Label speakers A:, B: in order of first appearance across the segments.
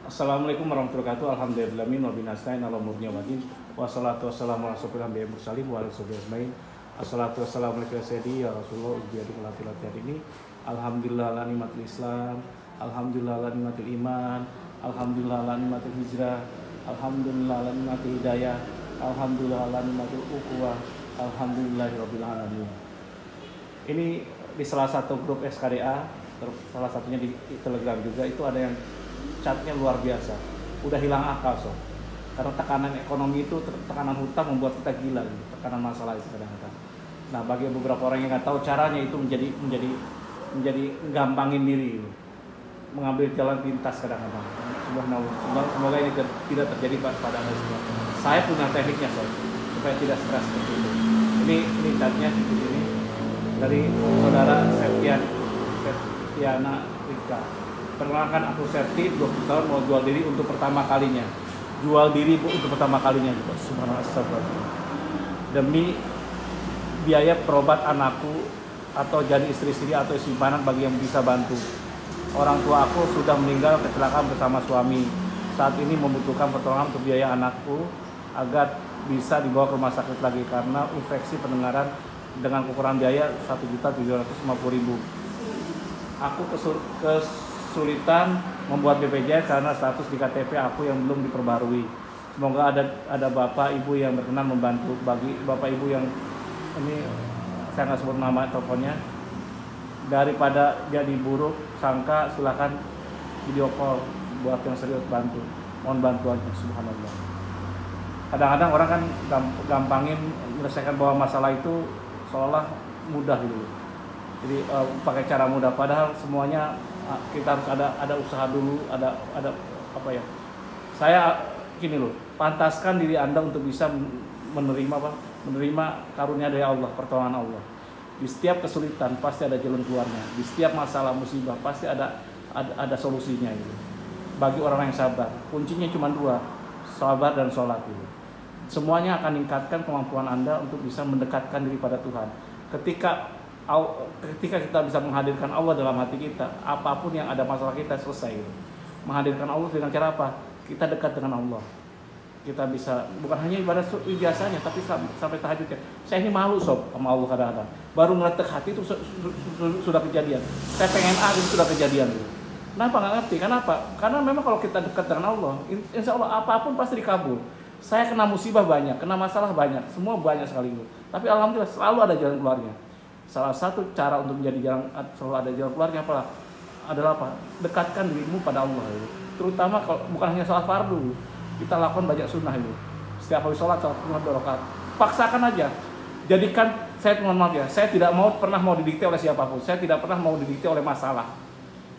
A: Assalamualaikum warahmatullahi wabarakatuh. Alhamdulillahi wa binastain ala murni wadin. Wassalatu wassalamu ala asyrofil anbiya'i mursalin wa ala sahbihi ajmain. Assalatu wassalamu ala sayyidi ya Rasulullah ubiyadi latihat ini. Alhamdulillah ala nikmatil Islam, alhamdulillah ala nikmatil iman, alhamdulillah ala nikmatil hijrah, alhamdulillah ala nikmatil hidayah, alhamdulillah ala nikmatil ukhuwah, alhamdulillahirabbil alamin. Ini di salah satu grup SKDA, salah satunya di Telegram juga, itu ada yang catnya luar biasa, udah hilang akal sob. Karena tekanan ekonomi itu, tekanan hutang membuat kita gila gitu. Tekanan masalah itu kadang-kadang. Nah, bagi beberapa orang yang nggak tahu caranya, itu menjadi gampangin diri gitu. Mengambil jalan pintas kadang-kadang. Semoga ini tidak terjadi pada Anda semua. Saya punya tekniknya sob, supaya tidak stres seperti itu. Ini catnya seperti ini dari saudara Septiana Rika. Perkenalkan, aku Septi, 20 tahun, mau jual diri untuk pertama kalinya. Jual diri untuk pertama kalinya juga. Subhanallah. Demi biaya berobat anakku, atau jadi istri-istri atau simpanan bagi yang bisa bantu. Orang tua aku sudah meninggal kecelakaan bersama suami. Saat ini membutuhkan pertolongan untuk biaya anakku agar bisa dibawa ke rumah sakit lagi karena infeksi pendengaran dengan ukuran biaya 1.750.000. Aku kesulitan membuat BPJS karena status di KTP aku yang belum diperbarui. Semoga ada bapak ibu yang berkenan membantu. Bagi bapak ibu yang ini, saya nggak sebut nama teleponnya, daripada jadi buruk sangka, silakan video call buat yang serius bantu. Mohon bantuannya. Subhanallah. Kadang-kadang orang kan gampangin menyelesaikan bahwa masalah itu seolah mudah gitu. Jadi pakai cara mudah, padahal semuanya kita harus ada usaha dulu, ada apa ya? Saya gini loh, pantaskan diri Anda untuk bisa menerima karunia dari Allah, pertolongan Allah. Di setiap kesulitan pasti ada jalan keluarnya. Di setiap masalah musibah pasti ada solusinya gitu. Bagi orang yang sabar, kuncinya cuma dua, sabar dan sholat gitu. Semuanya akan meningkatkan kemampuan Anda untuk bisa mendekatkan diri pada Tuhan. Ketika kita bisa menghadirkan Allah dalam hati kita, apapun yang ada masalah kita selesai gitu. Menghadirkan Allah dengan cara apa? Kita dekat dengan Allah. Kita bisa, bukan hanya ibadah biasanya, tapi sampai tahajudnya. Saya ini malu sob sama Allah kadang-kadang. Baru ngeletek hati itu sudah kejadian. Saya pengen itu sudah kejadian gitu. Kenapa nggak ngerti? Kenapa? Karena memang kalau kita dekat dengan Allah, insya Allah apapun pasti dikabul. Saya kena musibah banyak, kena masalah banyak, semua banyak sekali itu. Tapi alhamdulillah selalu ada jalan keluarnya. Salah satu cara untuk menjadi selalu ada jalan keluarnya adalah apa? Dekatkan dirimu pada Allah itu. Terutama kalau bukan hanya sholat fardu, kita lakukan banyak sunnah itu. Setiap habis sholat 2 rakaat. Paksakan aja. Jadikan, saya mohon maaf ya, saya tidak pernah mau didikte oleh siapapun. Saya tidak pernah mau didikte oleh masalah.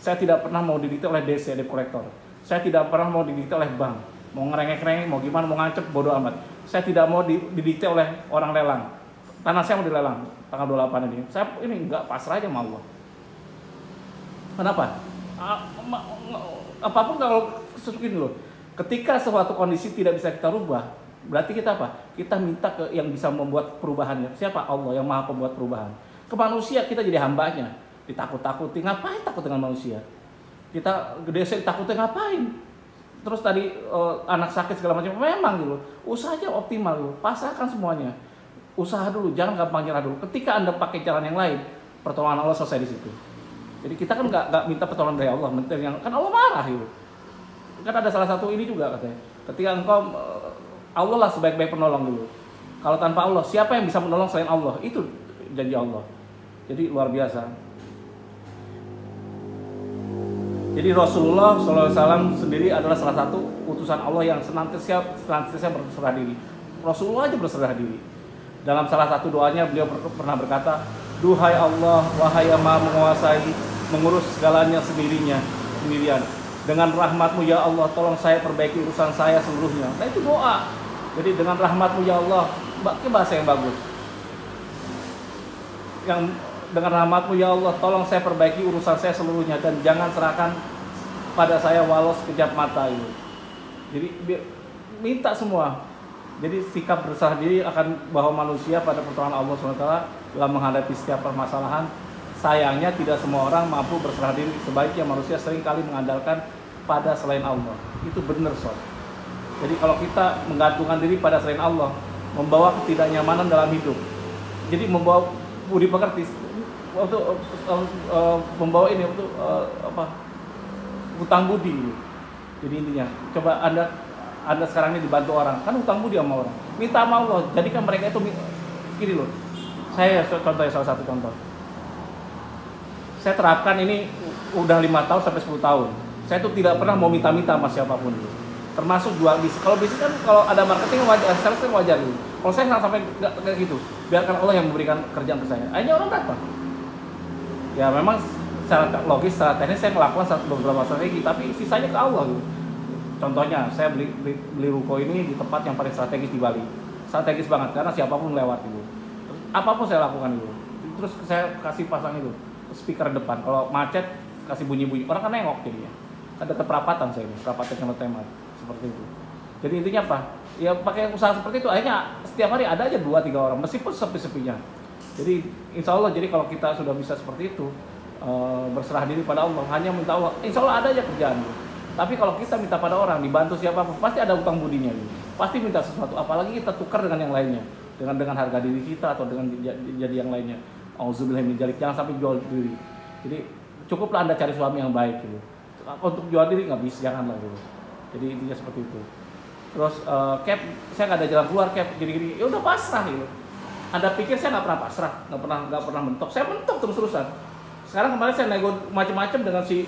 A: Saya tidak pernah mau didikte oleh DC, debt collector. Saya tidak pernah mau didikte oleh bank. Mau ngerengek-rengek, mau gimana, mau ngancep, bodo amat. Saya tidak mau didikte oleh orang lelang. Tanah saya mau dilelang tanggal 28 ini. Saya ini enggak, pasrah aja sama Allah. Kenapa? Apapun kalau sesuatu loh. Ketika suatu kondisi tidak bisa kita rubah, berarti kita apa? Kita minta ke yang bisa membuat perubahannya. Siapa? Allah yang maha pembuat perubahan. Ke manusia kita jadi hambanya. Ditakut-takuti, ngapain takut dengan manusia? Kita gede ditakuti, ngapain? Terus tadi anak sakit segala macam, memang gitu. Usaha aja optimal gitu. Pasrahkan semuanya. Usaha dulu, jangan gampang nyerah dulu. Ketika Anda pakai jalan yang lain, pertolongan Allah selesai di situ. Jadi kita kan nggak minta pertolongan dari Allah, kan Allah marah gitu. Kan ada salah satu ini juga katanya. Ketika engkau, Allah lah sebaik-baik penolong dulu. Kalau tanpa Allah, siapa yang bisa menolong selain Allah? Itu janji Allah. Jadi luar biasa. Jadi Rasulullah SAW sendiri adalah salah satu utusan Allah yang senantiasa berserah diri. Rasulullah aja berserah diri. Dalam salah satu doanya beliau pernah berkata, "Duhai Allah, wahai yang maha menguasai, mengurus segalanya sendirian. Dengan rahmat-Mu ya Allah, tolong saya perbaiki urusan saya seluruhnya." Nah itu doa. Jadi dengan rahmat-Mu ya Allah, bahasa yang bagus. Yang dengan rahmat-Mu ya Allah, tolong saya perbaiki urusan saya seluruhnya dan jangan serahkan pada saya walau sekejap mata itu. Jadi minta semua. Jadi sikap berserah diri akan bawa manusia pada pertolongan Allah SWT dalam menghadapi setiap permasalahan. Sayangnya tidak semua orang mampu berserah diri. Sebaiknya manusia seringkali mengandalkan pada selain Allah. Itu benar, Sob. Jadi kalau kita menggantungkan diri pada selain Allah, membawa ketidaknyamanan dalam hidup. Jadi membawa budi pekerti untuk membawa ini untuk hutang budi. Jadi intinya, coba Anda sekarang ini dibantu orang, kan hutang budi sama orang. Minta sama Allah, jadikan mereka itu gini loh. Saya contohnya salah satu contoh. Saya terapkan ini udah 5 tahun sampai 10 tahun. Saya tuh tidak pernah mau minta-minta sama siapapun gitu. Termasuk jual bisnis. Kalau bisnis kan kalau ada marketing wajar, sales kan wajar gitu. Kalau saya nggak sampai nggak kayak gitu, biarkan Allah yang memberikan kerjaan ke saya. Akhirnya orang datang. Ya memang secara logis, secara teknis saya melakukan beberapa strategi, tapi sisanya ke Allah gitu. Contohnya, saya beli ruko ini di tempat yang paling strategis di Bali. Strategis banget karena siapapun lewat gitu. Apapun saya lakukan gitu. Terus saya kasih pasang itu speaker depan. Kalau macet kasih bunyi-bunyi. Orang kan nengok jadinya. Ada keperapatan saya ini, perapatan yang temat seperti itu. Jadi intinya apa? Ya pakai usaha seperti itu. Akhirnya setiap hari ada aja 2-3 orang meskipun sepi-sepinya. Jadi insya Allah jadi kalau kita sudah bisa seperti itu berserah diri pada Allah, hanya minta Allah. Insya Allah ada aja kerjaan. Tapi kalau kita minta pada orang, dibantu siapapun, pasti ada utang budinya gitu. Pasti minta sesuatu, apalagi kita tukar dengan yang lainnya. Dengan harga diri kita atau dengan jadi yang lainnya. Auzubillah min dzalik, jangan sampai jual diri. Jadi cukuplah Anda cari suami yang baik gitu. Untuk jual diri nggak bisa, janganlah gitu. Jadi intinya seperti itu. Terus cap, saya nggak ada jalan keluar cap, gini-gini, ya udah pasrah gitu. Anda pikir saya nggak pernah pasrah, nggak pernah mentok. Saya mentok terus-terusan. Sekarang kemarin saya nego macam-macam dengan si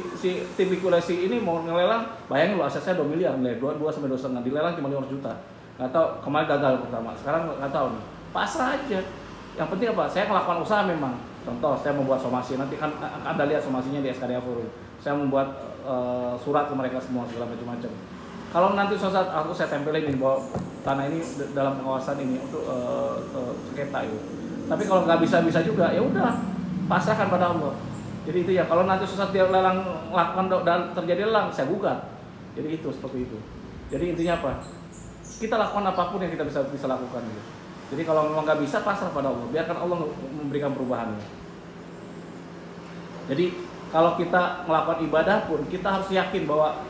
A: tim liquidasi ini mau ngelelang, bayangin loh aset saya 2 miliar, 2-2,5 dilelang cuma 500 juta. Nggak tahu, kemarin gagal pertama, sekarang nggak tahu nih. Pasrah aja. Yang penting apa? Saya melakukan usaha memang. Contoh, saya membuat somasi, nanti kan Anda lihat somasinya di SKDA Forum. Saya membuat surat ke mereka semua segala macam-macam. Kalau nanti suatu saat saya tempelin di bawah tanah ini dalam pengawasan ini untuk sengketa itu. Tapi kalau nggak bisa juga, ya udah pasrahkan pada Allah. Jadi itu ya, kalau nanti suatu saat dia lelang lakukan dan terjadi lelang, saya gugat. Jadi itu seperti itu. Jadi intinya apa? Kita lakukan apapun yang kita bisa lakukan gitu. Jadi kalau memang nggak bisa, pasrah pada Allah, biarkan Allah memberikan perubahannya. Jadi kalau kita melakukan ibadah pun, kita harus yakin bahwa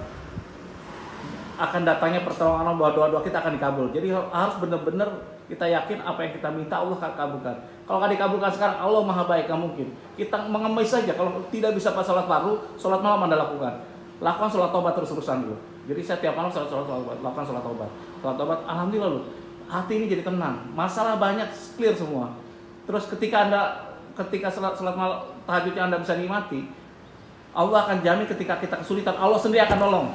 A: akan datangnya pertolongan Allah, bahwa doa-doa kita akan dikabul. Jadi harus benar-benar kita yakin apa yang kita minta Allah akan kabulkan. Kalau nggak dikabulkan sekarang, Allah maha baik, nggak mungkin. Kita mengemis saja, kalau tidak bisa pas sholat baru, sholat malam Anda lakukan. Lakukan sholat taubat terus-terusan dulu. Jadi saya tiap malam sholat taubat, lakukan sholat taubat. Sholat taubat, alhamdulillah loh, hati ini jadi tenang. Masalah banyak clear semua. Terus ketika sholat malam tahajudnya Anda bisa nikmati, Allah akan jamin ketika kita kesulitan, Allah sendiri akan nolong.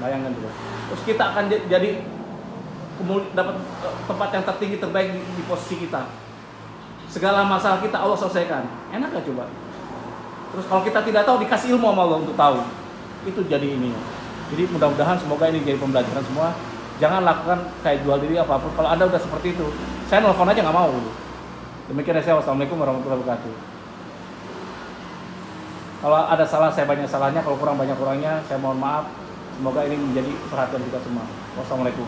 A: Bayangkan dulu. Terus kita akan jadi dapat tempat yang tertinggi terbaik di posisi kita. Segala masalah kita Allah selesaikan. Enak gak coba? Terus kalau kita tidak tahu, dikasih ilmu sama Allah untuk tahu. Itu jadi ini. Jadi mudah-mudahan semoga ini jadi pembelajaran semua. Jangan lakukan kayak jual diri apapun. Kalau Anda udah seperti itu, saya nelfon aja nggak mau. Demikian saya. Wassalamualaikum warahmatullahi wabarakatuh. Kalau ada salah, saya banyak salahnya. Kalau kurang, banyak kurangnya. Saya mohon maaf. Semoga ini menjadi perhatian kita semua. Wassalamualaikum.